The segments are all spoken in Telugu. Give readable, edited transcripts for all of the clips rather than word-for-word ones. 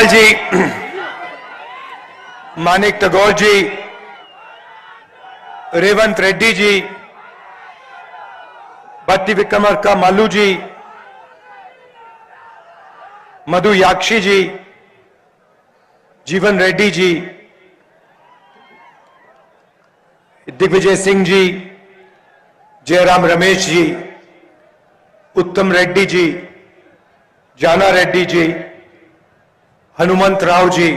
केजरीवाल जी, मानिक टगोर जी, रेवंत रेड्डी जी, भट्टी विक्रमार्का मालू जी, मधु याक्षी जी, जीवन रेड्डी जी, दिग्विजय सिंह जी, जयराम रमेश जी, उत्तम रेड्डी जी, जाना रेड्डी जी, हनुमंत राव जी,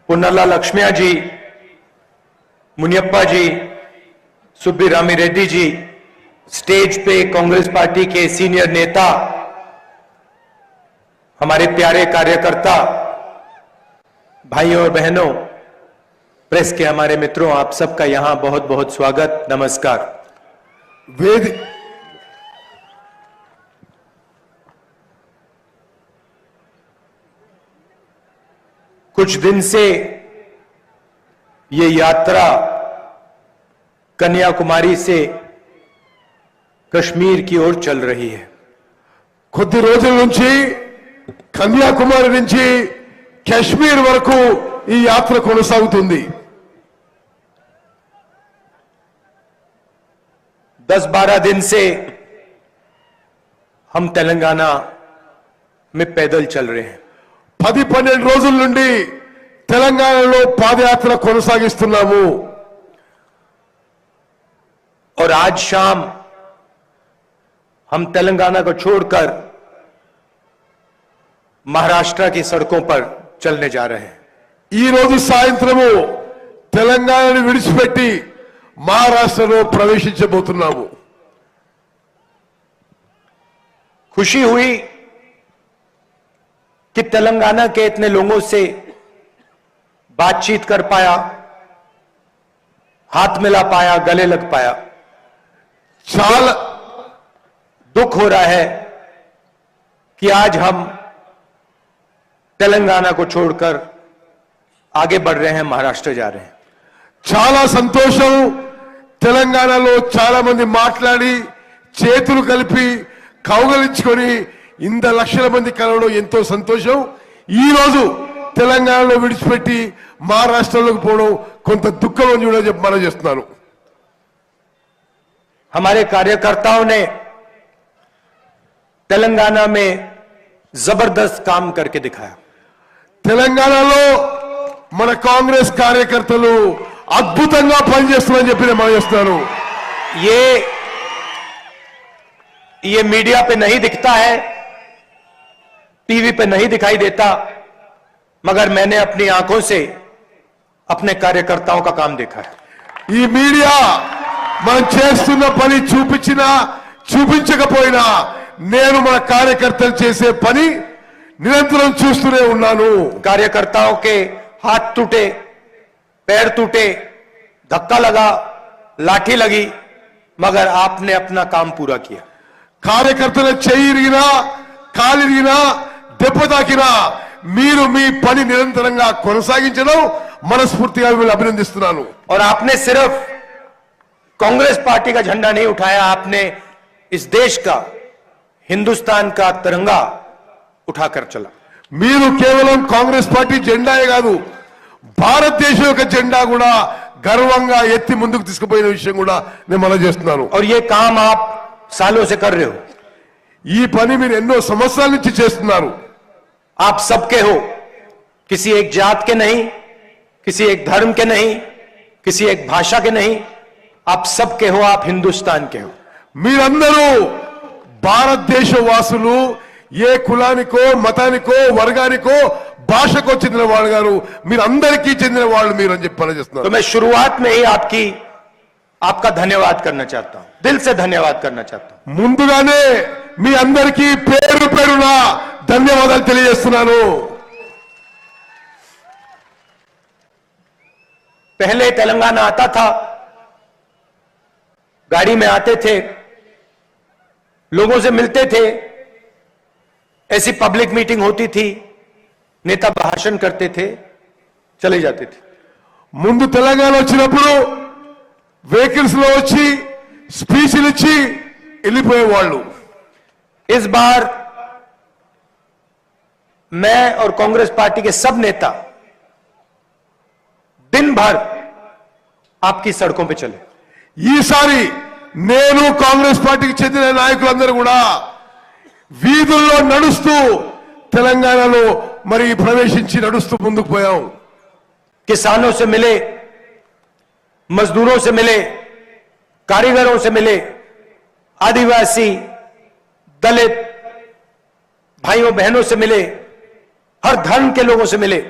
पुन्नला लक्ष्मिया जी, मुनियप्पा जी, सुब्बीरामी रेड्डी जी, स्टेज पे कांग्रेस पार्टी के सीनियर नेता, हमारे प्यारे कार्यकर्ता, भाइयों और बहनों, प्रेस के हमारे मित्रों, आप सबका यहां बहुत बहुत स्वागत, नमस्कार। कुछ दिन से ये यात्रा कन्याकुमारी से कश्मीर की ओर चल रही है। కొద్ది రోజుల నుంచి కన్యాకుమారి నుంచి కశ్మీర్ వరకు ఈ యాత్ర కొనసాగుతుంది। 10-12 दिन से हम तेलंगाना में पैदल चल रहे हैं। 10-12 రోజుల నుండి తెలంగాణలో పాదయాత్ర కొనసాగిస్తున్నాము। और आज शाम हम तेलंगाना को छोड़कर महाराष्ट्र की सड़कों पर चलने जा रहे हैं। ఈ రోజు సాయంత్రము తెలంగాణను విడిచిపెట్టి మహారాష్ట్రలో ప్రవేశించబోతున్నాము। खुशी हुई कि तेलंगाना के इतने लोगों से बातचीत कर पाया, हाथ मिला पाया, गले लग पाया। చాలా दुख हो रहा है कि आज हम तेलंगाना को छोड़कर आगे बढ़ रहे हैं, महाराष्ट्र जा रहे हैं। చాలా సంతోషం। తెలంగాణలో చాలా మంది మాట్లాడి చేతులు కలిపి కౌగలించుకొని ఇంత లక్షల మంది కలవడం ఎంతో సంతోషం। ఈ రోజు తెలంగాణలో విడిచిపెట్టి మహారాష్ట్రలోకి పోవడం కొంత దుఃఖం అని కూడా మనం చేస్తున్నాను। हमारे कार्यकर्ताओं ने तेलंगाना में जबरदस्त काम करके दिखाया। తెలంగాణలో మన కాంగ్రెస్ కార్యకర్తలు అద్భుతంగా పనిచేస్తున్నారని చెప్పి నేను చేస్తున్నాను। ये मीडिया पे नहीं दिखता है, टीवी पे नहीं दिखाई देता, मगर मैंने अपनी आंखों से अपने कार्यकर्ताओं का काम देखा है। ఈ మీడియా మనం చేస్తున్న పని చూపించినా చూపించకపోయినా నేను మన కార్యకర్తలు చేసే పని నిరంతరం చూస్తూనే ఉన్నాను। कार्यकर्ताओं के हाथ टूटे, पैर टूटे, धक्का लगा, लाठी लगी, मगर आपने अपना काम पूरा किया। కార్యకర్తల చెయ్యి ఇరిగినా కాలు ఇరిగినా దెబ్బ తాకినా మీరు మీ పని నిరంతరంగా కొనసాగించడం మనస్ఫూర్తిగా మిమ్మల్ని అభినందిస్తున్నాను। और आपने सिर्फ कांग्रेस पार्टी का झंडा नहीं उठाया, आपने इस देश का, हिंदुस्तान का तिरंगा उठाकर चला। మీరు కేవలం కాంగ్రెస్ పార్టీ జెండాయే కాదు, భారతదేశం యొక్క జెండా కూడా గర్వంగా ఎత్తి ముందుకు తీసుకుపోయిన విషయం కూడా నేను మనం చేస్తున్నాను। और ये काम आप सालों से कर रहे हो। ఈ పని మీరు ఎన్నో సంవత్సరాల నుంచి చేస్తున్నారు। आप सबके हो, किसी एक जात के नहीं, किसी एक धर्म के नहीं, किसी एक भाषा के नहीं, आप सबके हो, आप हिंदुस्तान के हो। మీరందరూ భారతదేశ వాసులు, ఏ కులానికో మతానికో వర్గానికో భాషకో చెందిన వాళ్ళు గారు, మీరందరికీ చెందిన వాళ్ళు మీరు అని చెప్పి పనిచేస్తున్నారు। तो मैं शुरुआत में ही आपका धन्यवाद करना चाहता हूं, दिल से धन्यवाद करना चाहता हूं। ముందుగానే మీ అందరికీ పేరు పేరున ధన్యవాదాలు తెలియజేస్తున్నాను। पहले तेलंगाना आता था, गाड़ी में आते थे, लोगों से मिलते थे, ऐसी पब्लिक मीटिंग होती थी, नेता भाषण करते थे, चले जाते थे। ముందు తెలంగాణ వచ్చినప్పుడు వెహికల్స్ లో వచ్చి స్పీచ్లు ఇచ్చి వెళ్ళిపోయేవాళ్ళు। इस बार मैं और कांग्रेस पार्टी के सब नेता दिन भर आपकी सड़कों पे चले। ఈసారి నేను కాంగ్రెస్ పార్టీకి చెందిన నాయకులందరూ కూడా వీధుల్లో నడుస్తూ తెలంగాణలో మరి ప్రవేశించి నడుస్తూ ముందుకు పోయాం। किसानों से मिले, मजदूरों से मिले, कारीगरों से मिले, आदिवासी, दलित भाइयों बहनों से मिले, हर धर्म के लोगों से मिले,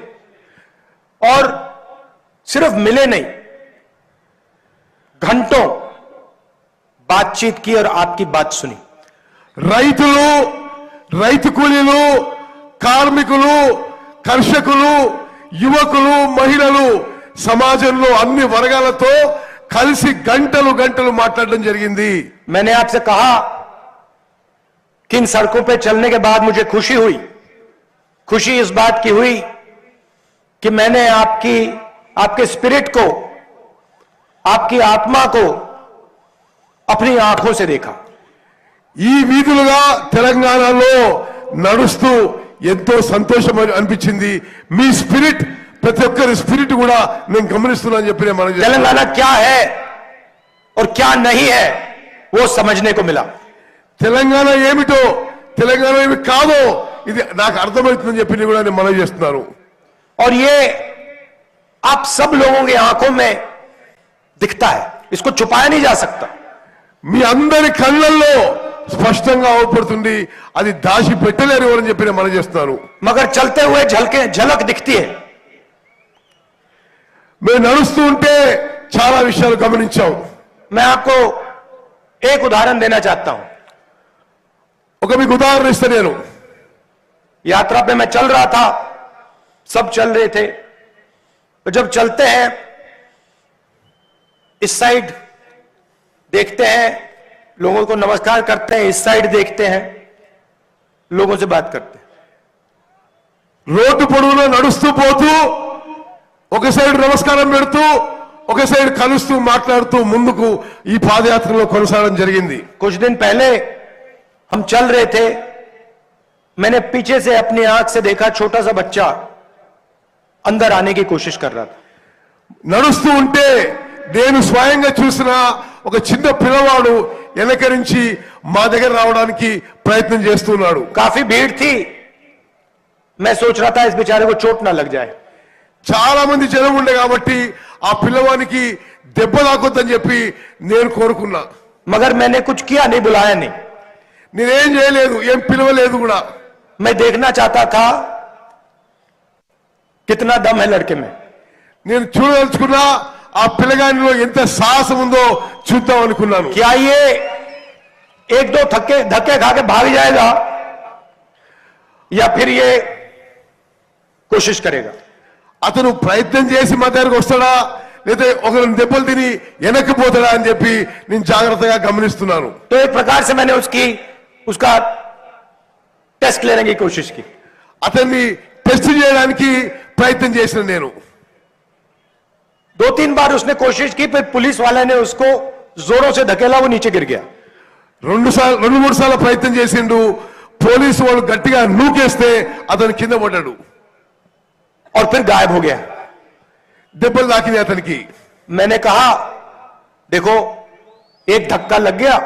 और सिर्फ मिले नहीं, घंटों बातचीत की और आपकी बात सुनी। రైతులు, రైతు కూలీలు, కార్మికులు, కర్షకులు, యువకులు, మహిళలు, సమాజంలో అన్ని వర్గాలతో కలిసి గంటలు గంటలు మాట్లాడడం జరిగింది। मैंने आपसे कहा कि इन सड़कों पे चलने के बाद मुझे खुशी हुई। खुशी इस बात की हुई कि मैंने आपके स्पिरिट को, आपकी आत्मा को अपनी आंखों से देखा। ఈ వీధులుగా తెలంగాణలో నడుస్తూ ఎంతో సంతోషం అనిపించింది। మీ స్పిరిట్, ప్రతి ఒక్కరి స్పిరిట్ కూడా నేను గమనిస్తున్నానని చెప్పి నేను మనకి तेलंगाना क्या है और क्या नहीं है वो समझने को मिला। తెలంగాణ ఏమిటో, తెలంగాణ ఏమి కాదో ఇది నాకు అర్థమవుతుందని చెప్పి కూడా నేను మనవి చేస్తున్నాను। और ये आप सब लोगों की आंखों में दिखता है, इसको छुपाया नहीं जा सकता। మీ అందరి కళ్ళల్లో స్పష్టంగా అవపడుతుంది, అది దాచి పెట్టలేరు అని చెప్పి నేను మనవి చేస్తున్నాను। मगर चलते हुए झलक दिखती है। మేము నడుస్తూ ఉంటే చాలా విషయాలు గమనించాం। मैं आपको एक उदाहरण देना चाहता हूं। ఒక మీకు ఉదాహరణ ఇస్తే, నేను यात्रा पे मैं चल रहा था, सब चल रहे थे, तो जब चलते हैं इस साइड देखते हैं, लोगों को नमस्कार करते हैं, इस साइड देखते हैं, लोगों से बात करते हैं। రోడ్డు పొడవునా నడుస్తూ పోతూ ఒక సైడ్ నమస్కారం పెడుతూ ఒక సైడ్ కలుస్తూ మాట్లాడుతూ ముందుకు ఈ పాదయాత్రలో కొనసాగడం జరిగింది। कुछ दिन पहले हम चल रहे थे, मैंने पीछे से अपनी आंख से देखा छोटा सा बच्चा अंदर आने की कोशिश कर रहा था। నడుస్తూ ఉంటే నేను స్వయంగా చూసిన ఒక చిన్న పిల్లవాడు వెనక నుంచి మా దగ్గర రావడానికి ప్రయత్నం చేస్తున్నాడు। काफी भीड़ थी, मैं सोच रहा था इस बेचारे को चोट ना लग जाए। చాలా మంది జనం ఉండే కాబట్టి ఆ పిల్లవానికి దెబ్బ తాకొద్దని చెప్పి నేను కోరుకున్నా। मगर मैंने कुछ किया नहीं, बुलाया नहीं। నేనేం చేయలేదు, ఏం పిలవలేదు కూడా। मैं देखना चाहता था कितना दम है लड़के में। నేను చూడదలుచుకున్నా ఆ పిల్లగానిలో ఎంత సాహసం ఉందో చూద్దాం అనుకున్నాను। क्या ये एक दो धक्के खा के भाग जाएगा या फिर ये कोशिश करेगा। అతను ప్రయత్నం చేసి మా దగ్గరకు వస్తాడా లేదా ఒకరిని దెబ్బలు తిని వెనక్కి పోతాడా అని చెప్పి నేను జాగ్రత్తగా గమనిస్తున్నాను। तो एक प्रकार से मैंने उसका टेस्ट लेने की कोशिश की। అతన్ని టెస్ట్ చేయడానికి ప్రయత్నం చేసిన నేను। 2-3 बार उसने कोशिश की, फिर पुलिस वाले ने उसको जोरों से धकेला, वो नीचे गिर गया। 2-3 సార్లు ప్రయత్నం చేసిండు, పోలీసు వాళ్ళు గట్టిగా నూకేస్తే అతను కింద పడ్డాడు, और फिर गायब हो गया। దెబ్బలు తాకినాయి అతనికి। मैंने कहा देखो, एक धक्का लग गया,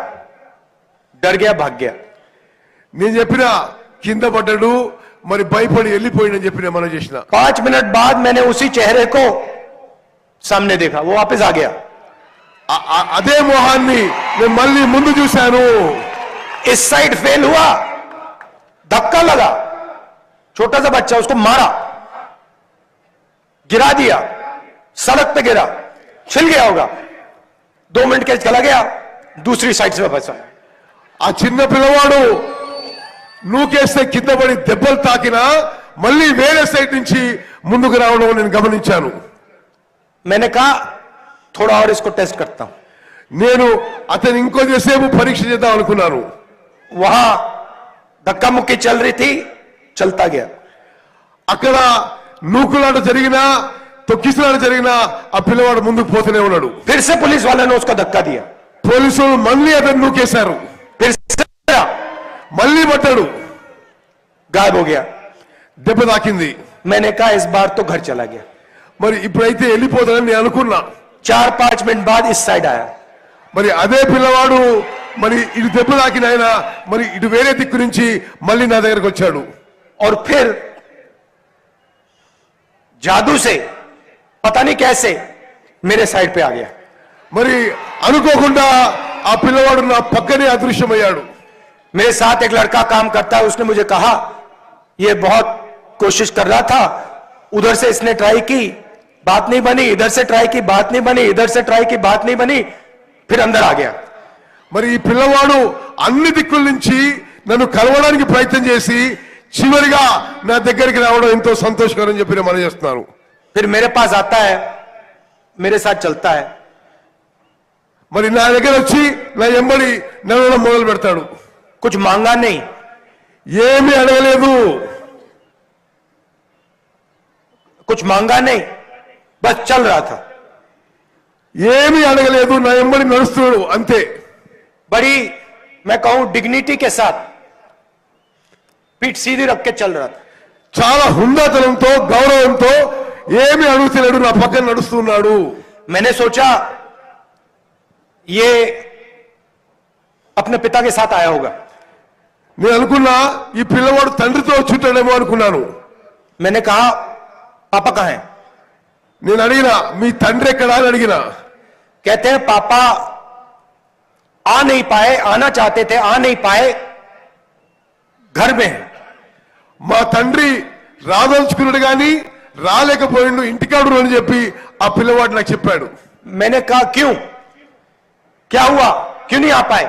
डर गया, भाग गया। నేను చెప్పిన కింద పడ్డాడు, మరి భయపడి వెళ్ళిపోయిందని చెప్పి నేను మనం చేసిన। 5 मिनट बाद मैंने उसी चेहरे को सामने देखा, वो वापस आ गया। అదే మొహాన్ని నేను మళ్ళీ ముందు చూశాను। इस साइड फेल हुआ, धक्का लगा, छोटा सा बच्चा, उसको मारा, गिरा दिया, सड़क पे गिरा, छिल गया होगा। 2 मिनट के चला गया, दूसरी साइड से फंसा। ఆ చిన్న పిల్లవాడు నూకేస్తే కింద పడి దెబ్బలు తాకినా మళ్ళీ వేరే సైడ్ నుంచి ముందుకు రావడం నేను గమనించాను। मैंने कहा थोड़ा और इसको टेस्ट करता हूं। నేను అతను ఇంకొంచెంసేపు పరీక్ష చేద్దాం అనుకున్నాను। वहां धक्का मुक्की चल रही थी, चलता गया। అక్కడ నూకులాట జరిగినా తొక్కిసలాట జరిగినా ఆ పిల్లవాడు ముందుకు పోతూనే ఉన్నాడు। फिर से पुलिस वाले ने उसको धक्का दिया, పోలీసులు మళ్ళీ అతను నూకేశారు, फिर से మళ్ళీ పట్టాడు, गायब हो गया। దెబ్బ తాకింది. मैंने कहा इस बार तो घर चला गया. మరి ఇప్పుడైతే వెళ్ళిపోతానని నేను అనుకున్నా. 4-5 मिनट बाद इस साइड आया. మరి అదే పిల్లవాడు మరి ఇటు దెబ్బ తాకిన ఆయన మరి ఇటు వేరే దిక్కు నుంచి మళ్ళీ నా దగ్గరకు వచ్చాడు. और फिर जादू से पता नहीं कैसे मेरे साइड पे आ गया. మరి అనుకోకుండా ఆ పిల్లవాడు నా పక్కనే అదృశ్యమయ్యాడు. मेरे साथ एक लड़का काम करता है, उसने मुझे कहा ये बहुत कोशिश कर रहा था, उधर से इसने ट्राई की बात नहीं बनी, इधर से ट्राई की बात नहीं बनी, इधर से ट्राई की बात नहीं बनी, फिर अंदर आ गया. మరి ఈ పిల్లవాడు అన్ని దిక్కుల నుంచి నన్ను కలవడానికి ప్రయత్నం చేసి చివరిగా నా దగ్గరికి రావడం ఎంతో సంతోషకరం చెప్పి నేను మనం చేస్తున్నాను. फिर मेरे पास आता है, मेरे साथ चलता है. మరి నా దగ్గర వచ్చి నా ఎంబడి నడవడం మొదలు పెడతాడు. कुछ मांगा नहीं, ఏమీ అడగలేదు, कुछ मांगा नहीं, बस चल रहा था. ఏమీ అడగలేదు, నా ఎంబడి నడుస్తున్నాడు అంతే. बड़ी मैं कहूं डिग्निटी के साथ पीठ सीधी रख के चल रहा था. చాలా హుందాతనంతో గౌరవంతో ఏమీ అడుగుతలేడు, నా పక్కన నడుస్తున్నాడు. मैंने सोचा ये अपने पिता के साथ आया होगा. నేను అనుకున్నా ఈ పిల్లవాడు తండ్రితో వచ్చుంటాడేమో అనుకున్నాను. मैंने कहा पापा कहाँ हैं? నేను అడిగినా మీ తండ్రి ఎక్కడా అని అడిగినా. कहते हैं पापा आ नहीं पाए, आना चाहते थे आ नहीं पाए, घर में है. మా తండ్రి రాదలుచుకున్నాడు గాని రాలేకపోయిండు, ఇంటికాడు అని చెప్పి ఆ పిల్లవాడు నాకు చెప్పాడు. मैंने कहा क्यों, क्या हुआ, क्यों नहीं आ पाए?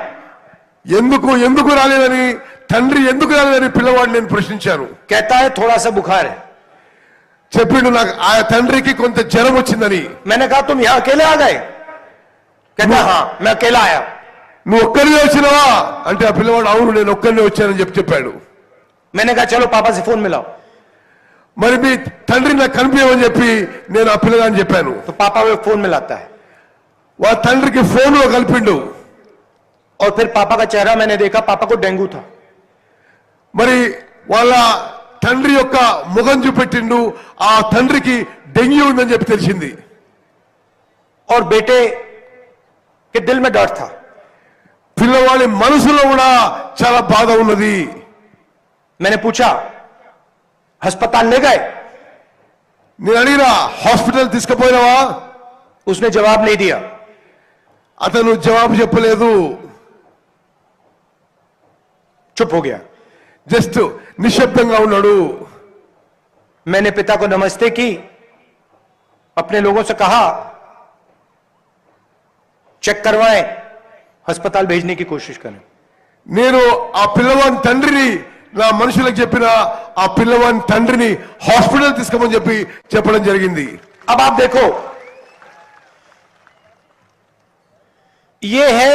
ఎందుకు ఎందుకు రాలేదని, తండ్రి ఎందుకు రాలేదని పిల్లవాడు నేను ప్రశ్నించాను. कहता है थोड़ा सा बुखार है. చెప్పిండు నాకు ఆ తండ్రికి కొంత జ్వరం వచ్చిందని. मैंने कहा तुम यहां अकेले आ गए? कहता हाँ मैं अकेला आया. నువ్వు ఒక్కరినే వచ్చినావా అంటే ఆ పిల్లవాడు అవును నేను ఒక్కరినే వచ్చానని చెప్పాడు. मैंने कहा चलो पापा से फोन मिलाओ. మరి మీ తండ్రి నాకు కనిపించమని చెప్పి నేను ఆ పిల్లగాని చెప్పాను. तो पापा वो फोन मिलाता है వాళ్ళ తండ్రికి ఫోన్ లో కలిపిండు. और फिर पापा का चेहरा मैंने देखा, पापा को डेंगू था. మరి వాళ్ళ తండ్రి యొక్క ముఖం చూపెట్టిండు, ఆ తండ్రికి డెంగ్యూ ఉందని చెప్పి తెలిసింది. और बेटे के दिल में डर था. పిల్లవాడి మనసులో కూడా చాలా బాధ ఉన్నది. मैंने पूछा अस्पताल ले गए? నేను అడిగినా హాస్పిటల్ తీసుకుపోయినావా? उसने जवाब नहीं दिया. అతను జవాబు చెప్పలేదు, चुप हो गया. జస్ట్ నిశ్శబ్దంగా ఉన్నాడు. मैंने पिता को नमस्ते की, अपने लोगों से कहा चेक करवाएं, अस्पताल भेजने की कोशिश करें. నేను ఆ పిల్లవాని తండ్రిని నా మనుషులకు చెప్పిన ఆ పిల్లవాని తండ్రిని హాస్పిటల్ తీసుకోమని చెప్పడం జరిగింది. अब आप देखो ये है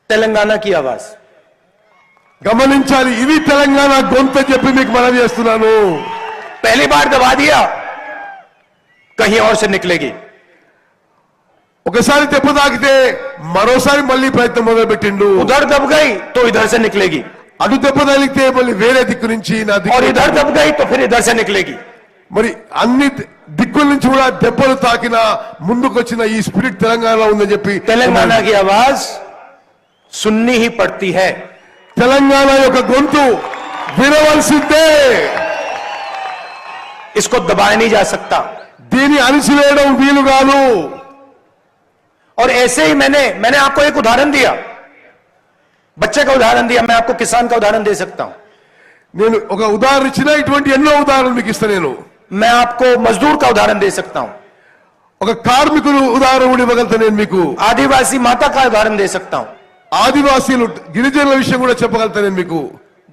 तेलंगाना की आवाज. గమనించాలి, ఇది తెలంగాణ గొంతు చెప్పి మీకు మనవి చేస్తున్నాను. पहली बार दबा दिया, कहीं और से निकलेगी. ఒకసారి దెబ్బ తాకితే మరోసారి మళ్ళీ ప్రయత్నం మొదలు పెట్టిండు. उधर दब गई तो इधर से निकलेगी, అటు దెబ్బ తగిలితే మళ్ళీ వేరే దిక్కు నుంచి నా और దిక్కు, इधर दब गई तो फिर इधर से निकलेगी. మరి అన్ని దిక్కుల నుంచి కూడా దెబ్బలు తాకిన ముందుకొచ్చిన ఈ స్పిరిట్ తెలంగాణలో ఉందని చెప్పి तेलंगाना की आवाज सुननी ही पड़ती है. తెలంగాణ యొక్క గొంతు వినవలసిందే. इसको दबाया नहीं जा सकता. దీన్ని అణిచివేయడం వీలు కాదు. और ऐसे ही मैंने आपको एक उदाहरण दिया, बच्चे का उदाहरण दिया, मैं आपको किसान का उदाहरण दे सकता हूं. నేను ఒక ఉదాహరణ ఇచ్చిన ఇటువంటి ఎన్నో ఉదాహరణలు మీకు ఇస్తా. నేను मैं आपको मजदूर का उदाहरण दे सकता हूं, ఒక కార్మికులు ఉదాహరణ కూడా ఇవ్వగలుగుతా. నేను మీకు आदिवासी माता का उदाहरण दे सकता हूं, ఆదివాసీలు గిరిజనుల విషయం కూడా చెప్పగలుగుతా. నేను మీకు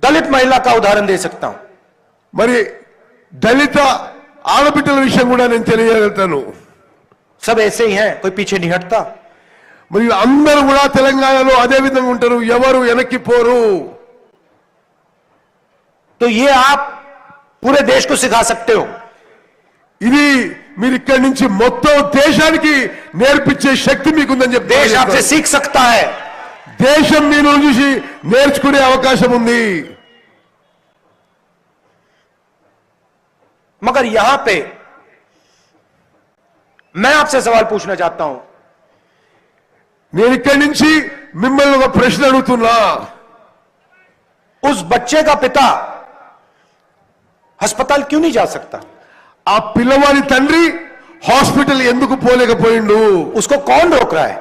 दलित महिला का उदाहरण दे सकता हूं, మరి దళిత ఆడబిడ్డల విషయం కూడా నేను తెలియగలుగుతాను. सब ऐसे ही हैं, कोई पीछे नहीं हटता. మరి అందరూ కూడా తెలంగాణలో అదే విధంగా ఉంటారు, ఎవరు వెనక్కి పోరు. तो ये आप पूरे देश को सिखा सकते हो. ఇది మీరు ఇక్కడి నుంచి మొత్తం దేశానికి నేర్పించే శక్తి మీకుందని చెప్పి देश आपसे सीख सकता है. దేశం మీ నుంచి నేర్చుకునే అవకాశం ఉంది. मगर यहां पे मैं आपसे सवाल पूछना चाहता हूं, నేను ఇక్కడి నుంచి మిమ్మల్ని ఒక ప్రశ్న అడుగుతున్నా. उस बच्चे का पिता अस्पताल क्यों नहीं जा सकता? ఆ పిల్లవాడి తండ్రి హాస్పిటల్ ఎందుకు పోలేకపోయిండు? उसको कौन रोक रहा है?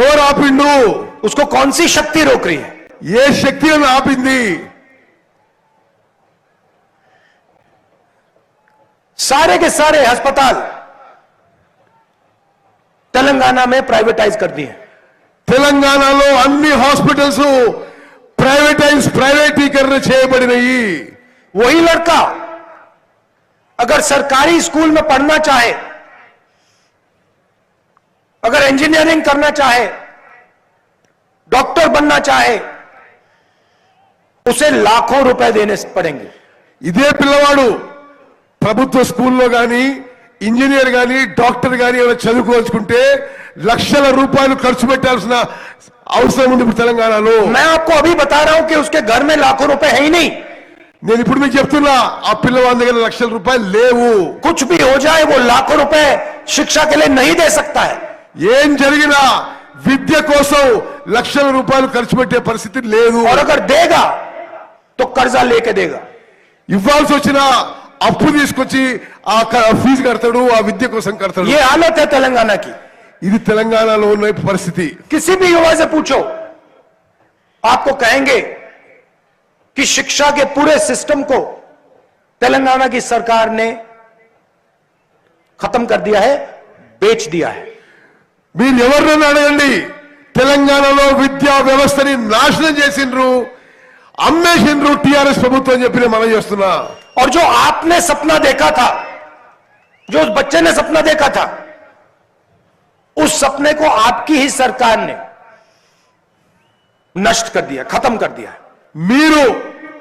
ఎవరు ఆపిండు? उसको कौन सी शक्ति रोक रही है? ఏ శక్తి అని ఆపింది? सारे के सारे अस्पताल तेलंगाना में प्राइवेटाइज कर दिए. తెలంగాణలో అన్ని హాస్పిటల్స్ ప్రైవేటీకరణ చేయబడినాయి. वही लड़का अगर सरकारी स्कूल में पढ़ना चाहे, अगर इंजीनियरिंग करना चाहे, डॉक्टर बनना चाहे, उसे लाखों रुपए देने पड़ेंगे. ఇదే పిల్లవాడు ప్రభుత్వ స్కూల్లో గాని ఇంజనీర్ గాని డాక్టర్ గాని ఏమైనా చదువుకోవాల్సుకుంటే లక్షల రూపాయలు ఖర్చు పెట్టాల్సిన అవసరం ఉంది ఇప్పుడు తెలంగాణలో. मैं आपको अभी बता रहा हूं कि उसके घर में लाखों रुपए है ही नहीं. నేను ఇప్పుడు మీకు చెప్తున్నా ఆ పిల్లవాడి దగ్గర లక్షల రూపాయలు లేవు. कुछ भी हो जाए वो लाखों रुपए शिक्षा के लिए नहीं दे सकता है. ఏం జరిగినా విద్య కోసం లక్షల రూపాయలు ఖర్చు పెట్టే పరిస్థితి లేదు. और अगर देगा तो कर्जा लेके देगा. ఇవ్వాల్సి వచ్చినా అప్పు తీసుకొచ్చి ఆ ఫీజు కడతాడు, ఆ విద్య కోసం కడతాడు. ये हालत है तेलंगाना की. ఇది తెలంగాణలో ఉన్న పరిస్థితి. किसी भी युवा से पूछो, आपको कहेंगे कि शिक्षा के पूरे सिस्टम को तेलंगाना की सरकार ने खत्म कर दिया है, बेच दिया है. మీరు ఎవరినైనా అడగండి, తెలంగాణలో విద్యా వ్యవస్థని నాశనం చేసిండ్రు, అమ్మేసిండ్రు టిఆర్ఎస్ ప్రభుత్వం చెప్పి నేను మనం చేస్తున్నా. और जो आपने सपना देखा था, जो उस बच्चे ने सपना देखा था, उस सपने को आपकी ही सरकार ने नष्ट कर दिया, खत्म कर दिया. మీరు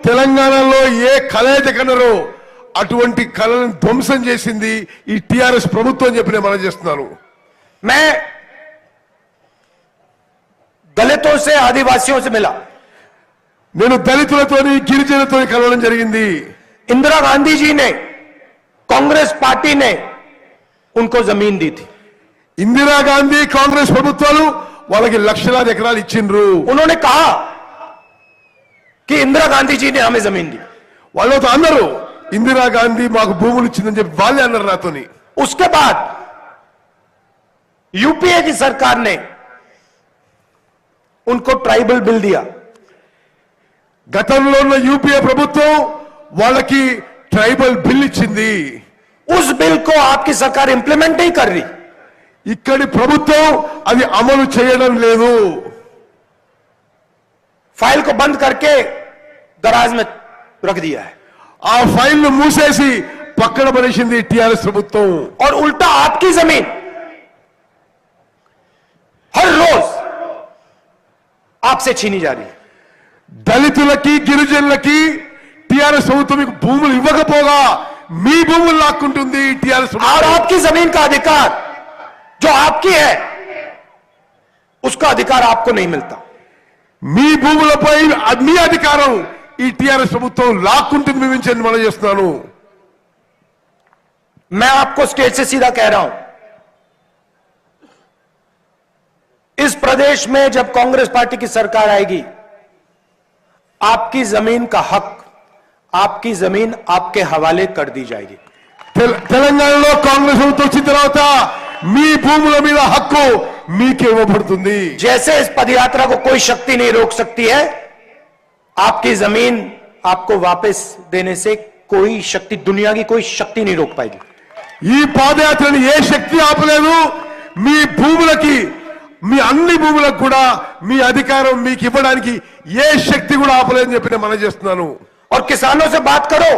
తెలంగాణలో ఏ కళ అయితే కన్నారో అటువంటి కళను ధ్వంసం చేసింది ఈ టిఆర్ఎస్ ప్రభుత్వం చెప్పి నేను మనం చేస్తున్నాను. मैं दलितों से, आदिवासियों से मिला. నేను దళితులతోని గిరిజనులతోని కలవడం జరిగింది. इंदिरा गांधी जी ने, कांग्रेस पार्टी ने उनको जमीन दी थी. ఇందిరాగాంధీ కాంగ్రెస్ ప్రభుత్వాలు వాళ్ళకి లక్షలాది ఎకరాలు ఇచ్చిండ్రు. उन्होंने कहा कि इंदिरा गांधी जी ने हमें जमीन दी. వాళ్ళతో అన్నారు ఇందిరాగాంధీ మాకు భూములు ఇచ్చిందని చెప్పి వాళ్ళే అన్నారు నాతోని. उसके बाद यूपीए की सरकार ने उनको ट्राइबल बिल दिया. గతంలో ఉన్న యూపీఏ ప్రభుత్వం వాళ్ళకి ట్రైబల్ బిల్ ఇచ్చింది. उस बिल को आपकी सरकार इंप्लीमेंट नहीं कर रही. ఇక్కడి ప్రభుత్వం అది అమలు చేయడం లేదు. फाइल को बंद करके दराज में रख दिया है. ఆ ఫైల్ ను మూసేసి పక్కన పడేసింది టిఆర్ఎస్ ప్రభుత్వం. और उल्टा आपकी जमीन हर रोज आपसे छीनी जा रही है. దళితులకి గిరిజనులకి టిఆర్ఎస్ ప్రభుత్వం మీకు భూములు ఇవ్వకపోగా మీ భూములు లాక్కుంటుంది టిఆర్ఎస్ और ప్రభుత్వం. आपकी जमीन का अधिकार जो आपकी है उसका अधिकार आपको नहीं मिलता. మీ భూములపై మీ అధికారం ఈ టిఆర్ఎస్ ప్రభుత్వం లాక్కుంటుంది మీ నుంచి మనం చేస్తున్నాను. मैं आपको स्टेट से सीधा कह रहा हूं, इस प्रदेश में जब कांग्रेस पार्टी की सरकार आएगी, आपकी जमीन का हक, आपकी जमीन आपके हवाले कर दी जाएगी. తెలంగాణలో కాంగ్రెస్ ప్రభుత్వం వచ్చిన తర్వాత మీ భూముల మీద హక్కు మీకే ఇవ్వబడుతుంది. जैसे इस पदयात्रा को कोई शक्ति नहीं रोक सकती है, आपकी जमीन आपको वापस देने से कोई शक्ति, दुनिया की कोई शक्ति नहीं रोक पाएगी. ఈ పాదయాత్రను ఏ శక్తి ఆపలేదు. మీ భూములకి, మీ అన్ని భూములకు కూడా మీ అధికారం మీకు ఇవ్వడానికి ఏ శక్తి కూడా ఆపలేదని చెప్పి నేను మనం చేస్తున్నాను. और किसानों से बात करो,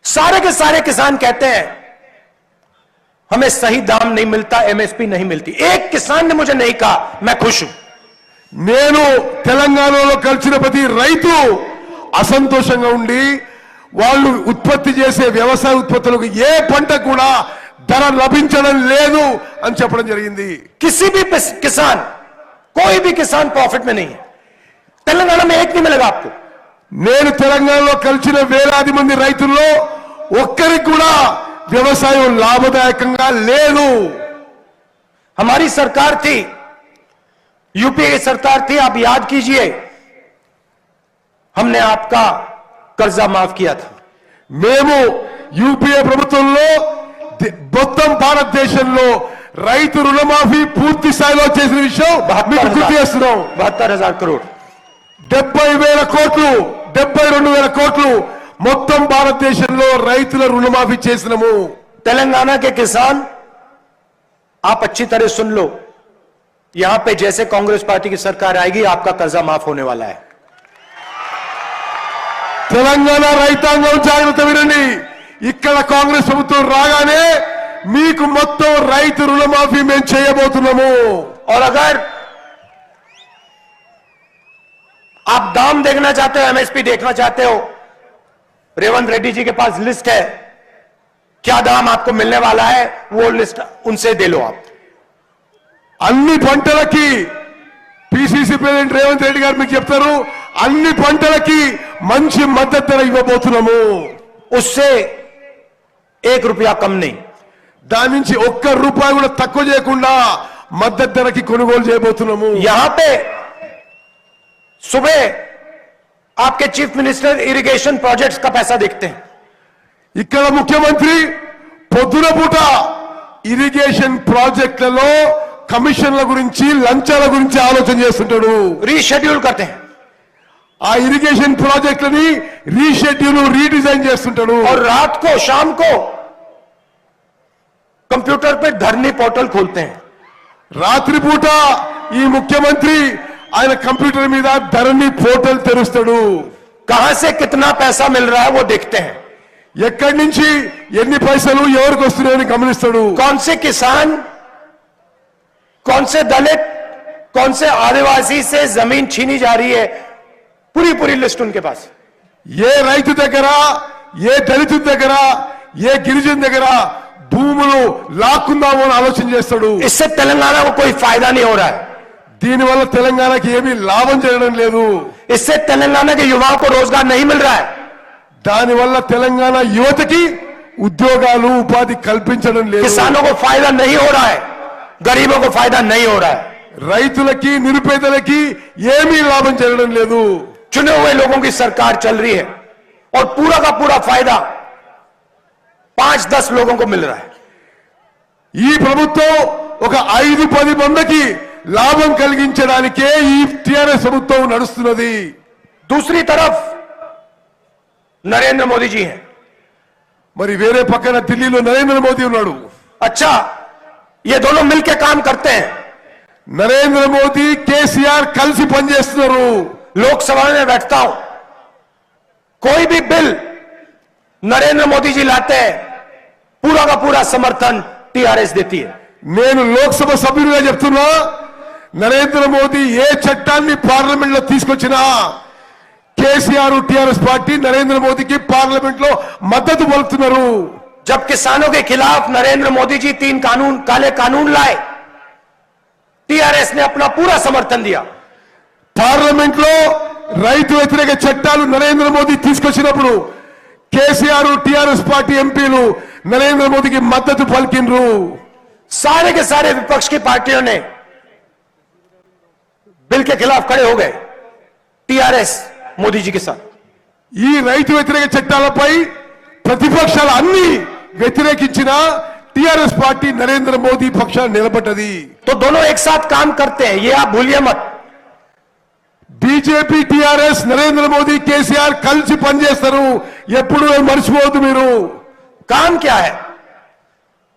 सारे के सारे किसान कहते हैं हमें सही दाम नहीं मिलता, एमएसपी नहीं मिलती. एक किसान ने मुझे नहीं कहा मैं खुश हूं. నేను తెలంగాణలో కలిసిన ప్రతి రైతు అసంతోషంగా ఉండి వాళ్ళు ఉత్పత్తి చేసే వ్యవసాయ ఉత్పత్తులకు ఏ పంట కూడా ధర లభించడం లేదు అని చెప్పడం జరిగింది. किसी भी किसान, कोई भी किसान प्रॉफिट में नहीं है. तेलंगाना में एक नहीं मिलेगा आपको. నేను తెలంగాణలో కలిసిన వేలాది మంది రైతుల్లో ఒక్కరికి కూడా వ్యవసాయం లాభదాయకంగా లేదు. हमारी सरकार थी, यूपीए की सरकार थी, आप याद कीजिए, हमने आपका कर्जा माफ किया था. మేము యూపీఏ ప్రభుత్వంలో మొత్తం భారతదేశంలో రైతు రుణమాఫీ పూర్తి స్థాయిలో చేసిన విషయం మీకు గుర్తు చేస్తున్నాం. 72,000 करोड़ 70,000 కోట్లు 72,000 కోట్లు మొత్తం భారతదేశంలో రైతుల రుణమాఫీ చేసినాము. तेलंगाना के किसान, आप अच्छी तरह सुन लो, यहां पे जैसे कांग्रेस पार्टी की सरकार आएगी आपका कर्जा माफ होने वाला है. తెలంగాణ రైతాంగం జాగ్రత్త వినండి. ఇక్కడ కాంగ్రెస్ ప్రభుత్వం రాగానే మీకు మొత్తం రైతు రుణమాఫీ మేము చేయబోతున్నాము. और अगर आप दाम देखना चाहते हो, एमएसपी देखना चाहते हो, रेवंत रेड्डी जी के पास लिस्ट है, क्या दाम आपको मिलने वाला है, वो लिस्ट उनसे दे लो. आप అన్ని పంటలకి పిసిసి ప్రెసిడెంట్ రేవంత్ రెడ్డి గారు మీకు చెప్తారు, అన్ని పంటలకి మంచి మద్దతు ధర ఇవ్వబోతున్నాము. उससे 1 रुपया कम नहीं. దాని నుంచి ఒక్క రూపాయి కూడా తక్కువ చేయకుండా మద్దతు ధరకి కొనుగోలు చేయబోతున్నాము. यहां पे सुबह आपके चीफ मिनिस्टर इरिगेशन प्रोजेक्ट्स का पैसा देखते हैं. ఇక్కడ ముఖ్యమంత్రి పొద్దున పూట ఇరిగేషన్ ప్రాజెక్టులలో కమిషన్ల గురించి లంచాల గురించి ఆలోచన చేస్తుంటాడు. रीशेड्यूल करते हैं ఆ ఇరిగేషన్ ప్రాజెక్టులని రీషెడ్యూల్ రీడిజైన్ చేస్తుంటాడు. और रात को शाम को कंप्यूटर पे धरनी पोर्टल खोलते हैं. రాత్రిపూట ఈ ముఖ్యమంత్రి ఆయన కంప్యూటర్ మీద ధరణి పోర్టల్ తెరుస్తాడు. कहां से कितना पैसा मिल रहा है वो देखते हैं. ఎక్కడి నుంచి ఎన్ని పైసలు ఎవరికి వస్తున్నాయని గమనిస్తాడు. कौन से किसान, कौन से दलित, कौन से आदिवासी से जमीन छीनी जा रही है, पूरी पूरी लिस्ट उनके पास. ఏ రైతు దగ్గర, ఏ దళితు దగ్గర, ఏ గిరిజన దగ్గర భూములు లాక్కుందామో అని ఆలోచన చేస్తాడు. इससे तेलंगाना को कोई फायदा नहीं हो रहा है. దీనివల్ల తెలంగాణకి ఏమీ లాభం జరగడం లేదు. इससे तेलंगाना के युवाओं को रोजगार नहीं मिल रहा है. దానివల్ల తెలంగాణ యువతకి ఉద్యోగాలు ఉపాధి కల్పించడం లేదు. किसानों को फायदा नहीं हो रहा है, गरीबों को फायदा नहीं हो रहा है. రైతులకి నిరుపేదలకి ఏమీ లాభం జరగడం లేదు. चुने हुए लोगों की सरकार चल रही है और पूरा का पूरा फायदा 5-10 लोगों को मिल रहा है. ఈ ప్రభుత్వం ఒక 5-10 మందికి లాభం కలిగించడానికే ఈ టిఆర్ఎస్ ప్రభుత్వం నడుస్తున్నది. दूसरी तरफ नरेंद्र मोदी जी हैं. మరి వేరే పక్కన ఢిల్లీలో నరేంద్ర మోదీ ఉన్నాడు. अच्छा, ये दोनों मिलकर काम करते हैं. నరేంద్ర మోదీ కేసీఆర్ కలిసి పనిచేస్తున్నారు. लोकसभा में बैठता हूं, कोई भी बिल नरेंद्र मोदी जी लाते हैं, पूरा का पूरा समर्थन टीआरएस देती है. నేను లోక్సభ సభ్యుడిగా చెప్తున్నా, నరేంద్ర మోదీ ఏ చట్టాన్ని పార్లమెంట్ లో తీసుకొచ్చినా కేసీఆర్ టీఆర్ఎస్ పార్టీ నరేంద్ర మోదీకి పార్లమెంట్ లో మద్దతు పలుకుతున్నారు. जब किसानों के खिलाफ नरेंद्र मोदी जी 3 काले कानून लाए, टीआरएस ने अपना पूरा समर्थन दिया. పార్లమెంట్ లో రైతు వ్యతిరేక చట్టాలు నరేంద్ర మోదీ తీసుకొచ్చినప్పుడు కేసీఆర్ టీఆర్ఎస్ పార్టీ ఎంపీలు నరేంద్ర మోదీకి మద్దతు పలికిండ్రు. सारे के सारे विपक्ष की पार्टियों ने बिल के खिलाफ खड़े हो गए, टीआरएस मोदी जी के साथ. ఈ రైతు వ్యతిరేక చట్టాలపై ప్రతిపక్షాలు అన్ని వ్యతిరేకించిన టీఆర్ఎస్ పార్టీ నరేంద్ర మోదీ పక్షాన్ని నిలబడ్డది. तो दोनों एक साथ काम करते हैं, ये आप भूलिए मत. బీజేపీ టీఆర్ఎస్ నరేంద్ర మోదీ కేసీఆర్ కలిసి పనిచేస్తారు. ఎప్పుడు మర్చిపోవద్దు మీరు. काम क्या है?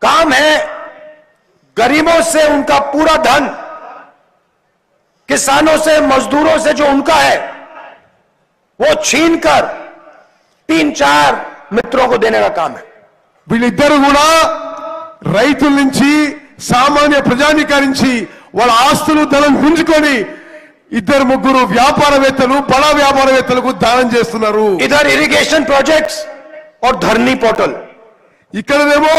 काम है गरीबों से उनका पूरा धन, किसानों से, मजदूरों से जो उनका है वो छीनकर 3-4 मित्रों को देने का काम है. వీళ్ళిద్దరు కూడా రైతుల నుంచి సామాన్య ప్రజానికారి నుంచి వాళ్ళ ఆస్తులు ధనం గుంజుకొని 2-3 వ్యాపారవేత్తలు, బడా వ్యాపారవేత్తలకు దానం చేస్తున్నారు. इधर इरिगेशन प्रोजेक्ट्स और धरनी पोर्टल, ఇక్కడనేమో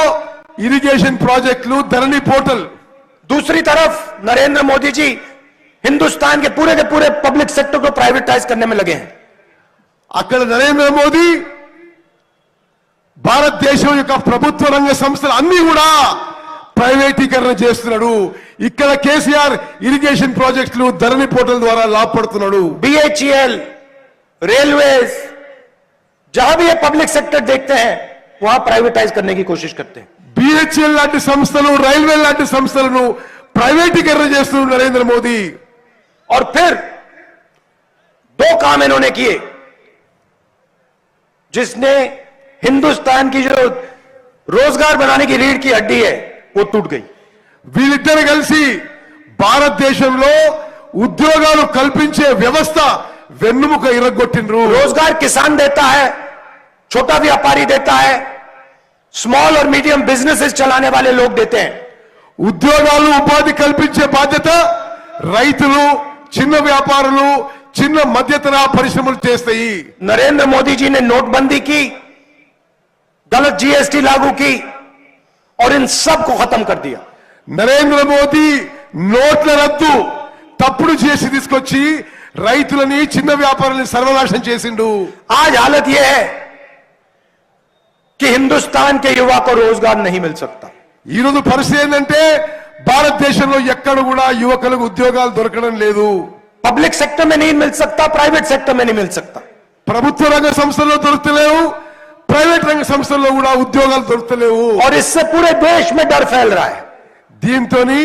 ఇరిగేషన్ ప్రాజెక్టులు, ధరణి పోర్టల్. दूसरी तरफ नरेंद्र मोदी जी हिंदुस्तान के पूरे पब्लिक सेक्टर को प्राइवेटाइज करने में लगे हैं. అక్కడ నరేంద్ర మోదీ భారతదేశం యొక్క ప్రభుత్వ రంగ సంస్థలు అన్ని కూడా ప్రైవేటీకరణ చేస్తున్నాడు. ఇక్కడ కేసీఆర్ ఇరిగేషన్ ప్రాజెక్టులు ధరణి పోర్టల్ ద్వారా లాభపడుతున్నాడు. BHEL, रेलवेज, जहां भी ये पब्लिक सेक्टर देखते हैं वहां प्राइवेटाइज करने की कोशिश करते हैं. BHEL లాంటి సంస్థలు, రైల్వే లాంటి సంస్థలను ప్రైవేటీకరణ చేస్తున్నారు నరేంద్ర మోదీ. और फिर दो काम इन्होंने किए जिसने हिंदुस्तान की जो रोजगार बनाने की रीढ़ की हड्डी है वो टूट गई. వీళ్ళిద్దరు కలిసి భారతదేశంలో ఉద్యోగాలు కల్పించే వ్యవస్థ వెన్నుముక ఇరగొట్టిండ్రు. रोजगार किसान देता है, छोटा व्यापारी देता है, स्मॉल और मीडियम बिजनेसेस चलाने वाले लोग देते हैं. ఉద్యోగాలు ఉపాధి కల్పించే బాధ్యత రైతులు, చిన్న వ్యాపారులు, చిన్న మధ్యతర పరిశ్రమలు చేస్తాయి. नरेंद्र मोदी जी ने नोटबंदी की, गलत GST लागू की और इन सब को खत्म कर दिया. నరేంద్ర మోదీ నోట్ల రద్దు, తప్పుడు చేసి తీసుకొచ్చి రైతులని, చిన్న వ్యాపారులని సర్వనాశనం చేసిండు. आज हालत यह है कि हिंदुस्तान के युवा को रोजगार नहीं मिल सकता. ఈ రోజు పరిస్థితి ఏంటంటే భారతదేశంలో ఎక్కడ కూడా యువకులకు ఉద్యోగాలు దొరకడం లేదు. पब्लिक सेक्टर में नहीं मिल सकता, प्राइवेट सेक्टर में नहीं मिल सकता. ప్రభుత్వ రంగ సంస్థల్లో దొరుకుతలేవు, ప్రైవేట్ రంగ సంస్థల్లో కూడా ఉద్యోగాలు దొరుకుతలేవు. और इससे पूरे देश में डर फैल रहा है. దీంతోని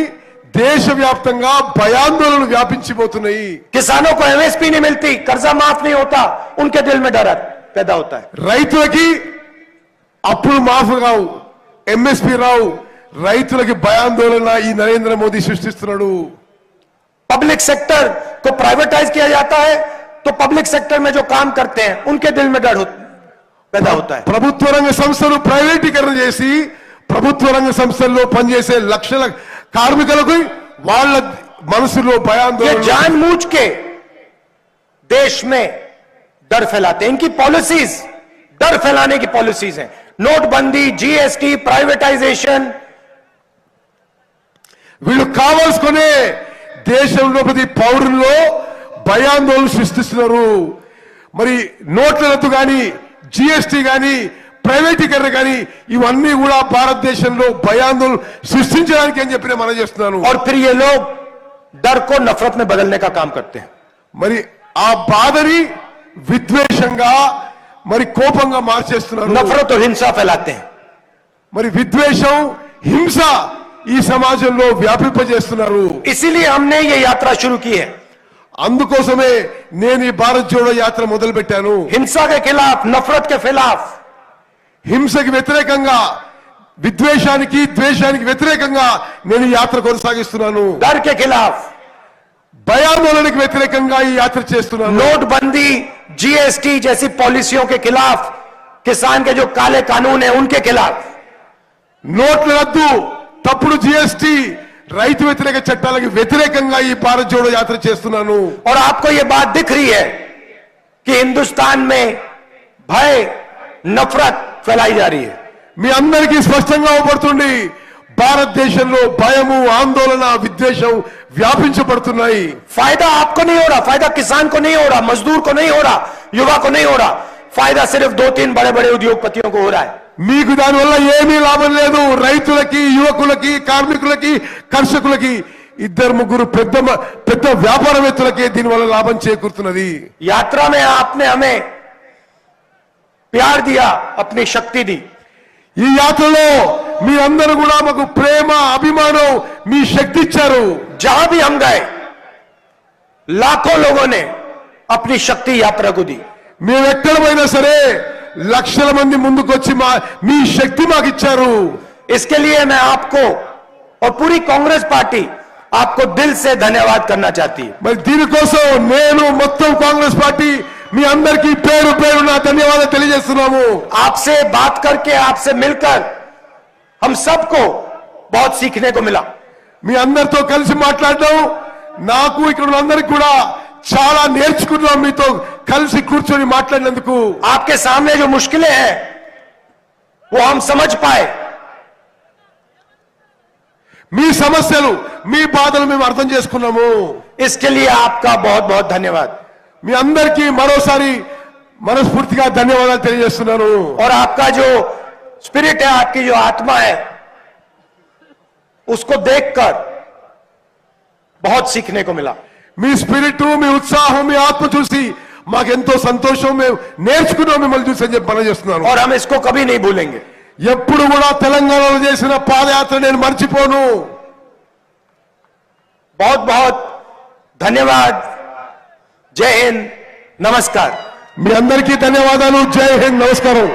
దేశవ్యాప్తంగా భయాందోళనలు వ్యాపించిపోతున్నాయి. किसानों को MSP नहीं मिलती, कर्जा माफ नहीं होता, उनके दिल में डर पैदा होता है. రైతులకి అప్పులు మాఫ్ కావు, MSP రావు, రైతులకి భయాందోళన ఈ నరేంద్ర మోదీ సృష్టిస్తున్నాడు. पब्लिक सेक्टर को प्राइवेटाइज किया जाता है तो पब्लिक सेक्टर में जो काम करते हैं उनके दिल में डर पैदा होता है. ప్రభుత్వ రంగ సంస్థలు ప్రైవేటీకరణ చేసి ప్రభుత్వ రంగ సంస్థల్లో పనిచేసే లక్షల కార్మికులకు వాళ్ళ మనసులో ये భయాందోళన. जानबूझ के देश में डर फैलाते हैं. इनकी पॉलिसीज डर फैलाने की पॉलिसीज हैं. नोटबंदी, GST, प्राइवेटाइजेशन. వీళ్ళు కావాల్సుకునే దేశంలో ప్రతి పౌరుల్లో భయాందోళన సృష్టిస్తున్నారు. మరి నోట్ల రద్దు కానీ, GST కానీ, ప్రైవేటీకరణ కానీ ఇవన్నీ కూడా భారతదేశంలో భయాందోళన సృష్టించడానికి అని చెప్పి నేను మనం చేస్తున్నాను. और फिर ये लोग डर को नफरत में बदलने का काम करते हैं. మరి ఆ బాధని విద్వేషంగా, మరి కోపంగా మార్చేస్తున్నారు. नफरत और हिंसा फैलाते हैं. మరి విద్వేషం, హింస ఈ సమాజంలో వ్యాపింపజేస్తున్నారు. इसीलिए हमने ये यात्रा शुरू की है. అందుకోసమే నేను ఈ భారత్ జోడో యాత్ర మొదలు పెట్టాను. हिंसा के खिलाफ, नफरत के खिलाफ, హింసకి వ్యతిరేకంగా, విద్వేషానికి, ద్వేషానికి వ్యతిరేకంగా నేను ఈ యాత్ర కొనసాగిస్తున్నాను. डर के खिलाफ, భయాందోళనకి వ్యతిరేకంగా ఈ యాత్ర చేస్తున్నాను. नोटबंदी, GST जैसी पॉलिसियों के खिलाफ, किसान के जो काले कानून है उनके खिलाफ. నోట్ల రద్దు, తప్పుడు GST, రైతు వ్యతిరేక చట్టాలకు వ్యతిరేకంగా ఈ భారత్ జోడో యాత్ర చేస్తున్నాను. और आपको ये बात दिख रही है कि हिंदुस्तान में भय, नफरत फैलाई जा रही है. మీ అందరికీ స్పష్టంగా అవపడుతుంది, భారతదేశంలో భయము, ఆందోళన, విద్వేషం వ్యాపించబడుతున్నాయి. फायदा आपको नहीं हो रहा, फायदा किसान को नहीं हो रहा, मजदूर को नहीं हो रहा, युवा को नहीं हो रहा. फायदा सिर्फ 2-3 बड़े बड़े उद्योगपतियों को हो रहा है. మీకు దానివల్ల ఏమీ లాభం లేదు. రైతులకి, యువకులకి, కార్మికులకి, కర్షకులకి, 2-3 పెద్ద వ్యాపారవేత్తలకే దీనివల్ల లాభం చేకూరుతున్నది. यात्रा में आपने हमें प्यार दिया, अपनी शक्ति दी. ఈ యాత్రలో మీ అందరూ కూడా మాకు ప్రేమ, అభిమానం, మీ శక్తి ఇచ్చారు. जहां भी हम गए लाखों लोगों ने अपनी शक्ति यात्रा को दी. మేము ఎక్కడ పోయినా సరే లక్షల మంది ముందుకొచ్చి మీ శక్తి మాకు ఇచ్చారు. इसके लिए मैं आपको और पूरी कांग्रेस पार्टी आपको दिल से धन्यवाद करना चाहती है. మరి దీనికోసం నేను మొత్తం కాంగ్రెస్ పార్టీ మీ అందరికీ పేరు పేరున ధన్యవాదాలు తెలియజేస్తున్నాము. आपसे बात करके, आपसे मिलकर हम सबको बहुत सीखने को मिला. మీ అందరితో కలిసి మాట్లాడడం, నాకు ఇక్కడ ఉన్న అందరికి కూడా చాలా నేర్చుకున్నాం. మీతో కలిసి కూర్చొని మాట్లాడినందుకు आपके सामने जो मुश्किलें हैं वो हम समझ पाए. మీ సమస్యలు, మీ బాధలు మేము అర్థం చేసుకున్నాము. इसके लिए आपका बहुत बहुत धन्यवाद. మీ అందరికీ మరోసారి మనస్ఫూర్తిగా ధన్యవాదాలు తెలియజేస్తున్నాను. और आपका जो स्पिरिट है, आपकी जो आत्मा है, उसको देखकर बहुत सीखने को मिला। మీ స్పిరిట్ మీ ఉత్సాహం మీ ఆత్మ చూసి మాకెంతో సంతోషం, మేము నేర్చుకున్నాం మిమ్మల్ని చూసి అని చెప్పి మనం చేస్తున్నాను. और हम इसको कभी नहीं भूलेंगे. ఎప్పుడు కూడా తెలంగాణలో చేసిన పాదయాత్ర నేను మర్చిపోను. बहुत बहुत धन्यवाद. जय हिंद, नमस्कार. మీ అందరికీ ధన్యవాదాలు. జై హింద్, నమస్కారం.